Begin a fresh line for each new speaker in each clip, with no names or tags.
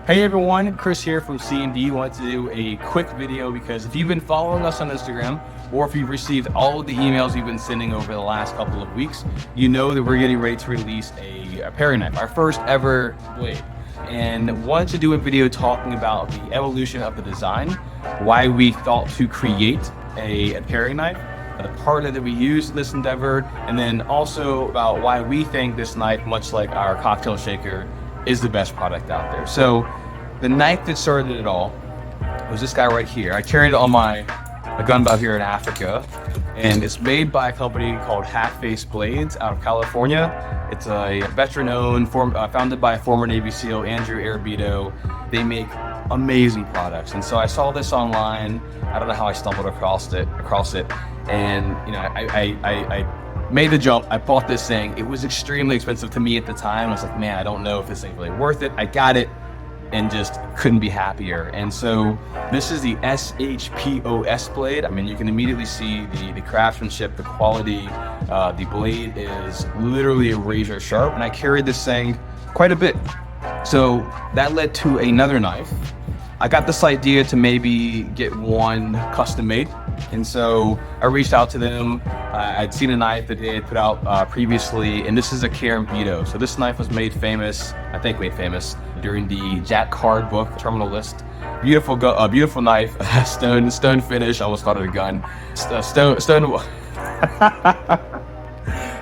Hey everyone, Chris here from C&D. Wanted to do a quick video because if you've been following us on Instagram or if you've received all of the emails we've been sending over the last couple of weeks, you know that we're getting ready to release a paring knife, our first ever blade. And wanted to do a video talking about the evolution of the design, why we thought to create a paring knife, the partner that we use in this endeavor, and then also about why we think this knife, much like our cocktail shaker, is the best product out there. So the knife that started it all was this guy right here. I carried it on my gun belt here in Africa, and it's made by a company called Half-Face Blades out of California. It's a veteran-owned, founded by a former Navy SEAL, Andrew Arabito. They make amazing products, and so I saw this online. I don't know how I stumbled across it, and I made the jump. I bought this thing. It was extremely expensive to me at the time. I was like, man, I don't know if this thing's really worth it. I got it and just couldn't be happier. And so this is the SHPOS blade. I mean, you can immediately see the craftsmanship, the quality. The blade is literally a razor sharp, and I carried this thing quite a bit. So that led to another knife. I got this idea to maybe get one custom made. And so I reached out to them. I'd seen a knife that they had put out previously, and this is a Carambito. So this knife was made famous during the Jack Card book, Terminal List. Beautiful knife, stone finish. I almost called it a gun.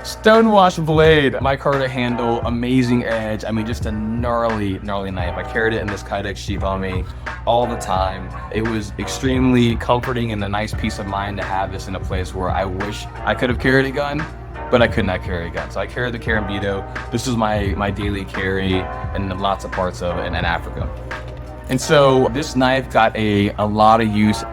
Stonewash blade, micarta handle, amazing edge. I mean, just a gnarly knife. I carried it in this Kydex sheath on me all the time. It was extremely comforting and a nice peace of mind to have this in a place where I wish I could have carried a gun, but I could not carry a gun. So I carried the Carambito. This is my daily carry in lots of parts of in Africa. And so this knife got a lot of use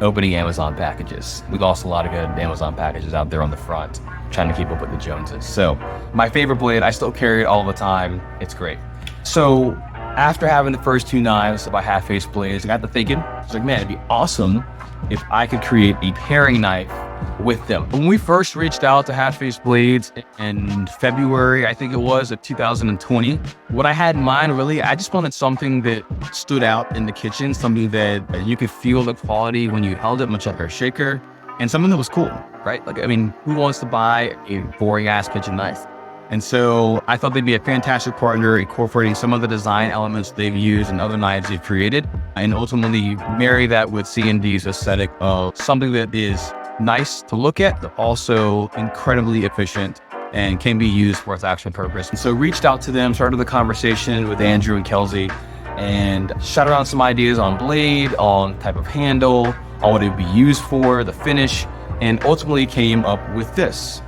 opening Amazon packages. We lost a lot of good Amazon packages out there on the front, trying to keep up with the Joneses. So my favorite blade, I still carry it all the time. It's great. So after having the first two knives by Half-Face Blades, I got to thinking, I was like, man, it'd be awesome if I could create a paring knife with them. When we first reached out to Half-Face Blades in February, I think it was, of 2020, what I had in mind really, I just wanted something that stood out in the kitchen, something that you could feel the quality when you held it, much like our shaker, and something that was cool, right? Like, I mean, who wants to buy a boring ass kitchen knife? And so I thought they'd be a fantastic partner, incorporating some of the design elements they've used in other knives they've created, and ultimately marry that with C&D's aesthetic of something that is nice to look at, but also incredibly efficient and can be used for its actual purpose. And so reached out to them, started the conversation with Andrew and Kelsey, and shot around some ideas on blade, on type of handle, on what it would be used for, the finish, and ultimately came up with this.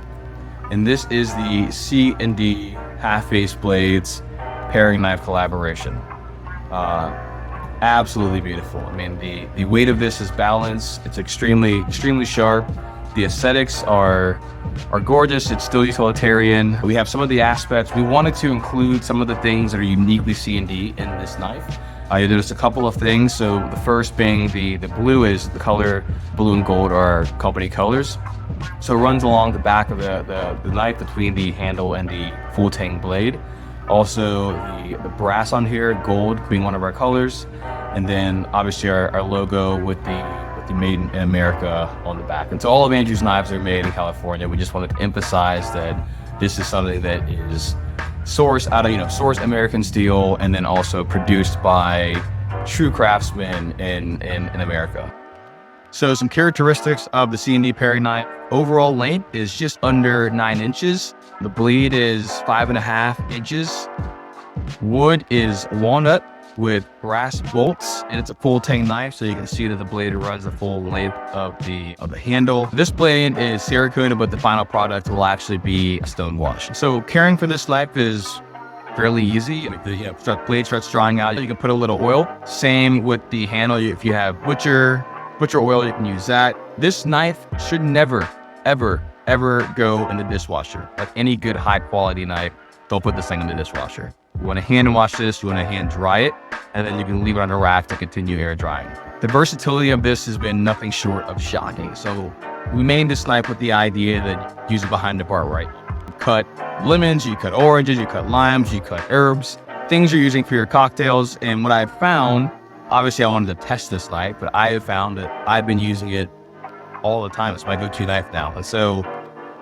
And this is the C&D Half-Face Blades paring knife collaboration. Absolutely beautiful. I mean, the weight of this is balanced. It's extremely sharp. The aesthetics are gorgeous. It's still utilitarian. We have some of the aspects. We wanted to include some of the things that are uniquely C&D in this knife. There's a couple of things. So the first being the blue is the color blue and gold are our company colors. So it runs along the back of the knife between the handle and the full tang blade. Also the brass on here, gold being one of our colors. And then obviously our logo with the Made in America on the back. And so all of Andrew's knives are made in California. We just wanted to emphasize that this is something that is sourced out of, sourced American steel, and then also produced by true craftsmen in America. So some characteristics of the C&D paring knife. Overall length is just under 9 inches. The blade is 5.5 inches. Wood is walnut with brass bolts, and it's a full tang knife, so you can see that the blade runs the full length of the handle. This blade is Cerakote, but the final product will actually be a stonewash. So caring for this knife is fairly easy. The blade starts drying out, you can put a little oil. Same with the handle. If you have butcher oil, you can use that. This knife should never, ever go in the dishwasher. Like any good high quality knife, don't put this thing in the dishwasher. You want to hand wash this, you want to hand dry it, and then you can leave it on a rack to continue air drying. The versatility of this has been nothing short of shocking. So we made this knife with the idea that you use it behind the bar, right? You cut lemons, you cut oranges, you cut limes, you cut herbs. things you're using for your cocktails. And what I found, obviously I wanted to test this knife, but I have found that I've been using it all the time. It's my go-to knife now. And so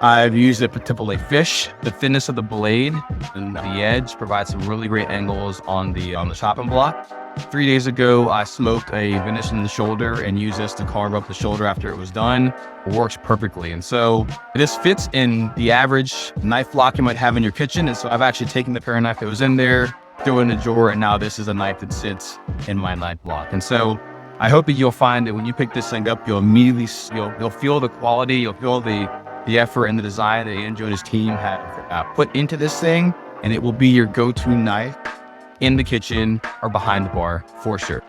I've used it to fillet fish. The thinness of the blade and the edge provides some really great angles on the chopping block. 3 days ago, I smoked a venison in the shoulder and used this to carve up the shoulder after it was done. It works perfectly. And so this fits in the average knife block you might have in your kitchen. And so I've actually taken the paring knife that was in there, threw it in a drawer, and now this is a knife that sits in my knife block. And so I hope that you'll find that when you pick this thing up, you'll immediately, you'll feel the quality, you'll feel the effort and the design that Andrew and his team have put into this thing, and it will be your go-to knife in the kitchen or behind the bar for sure.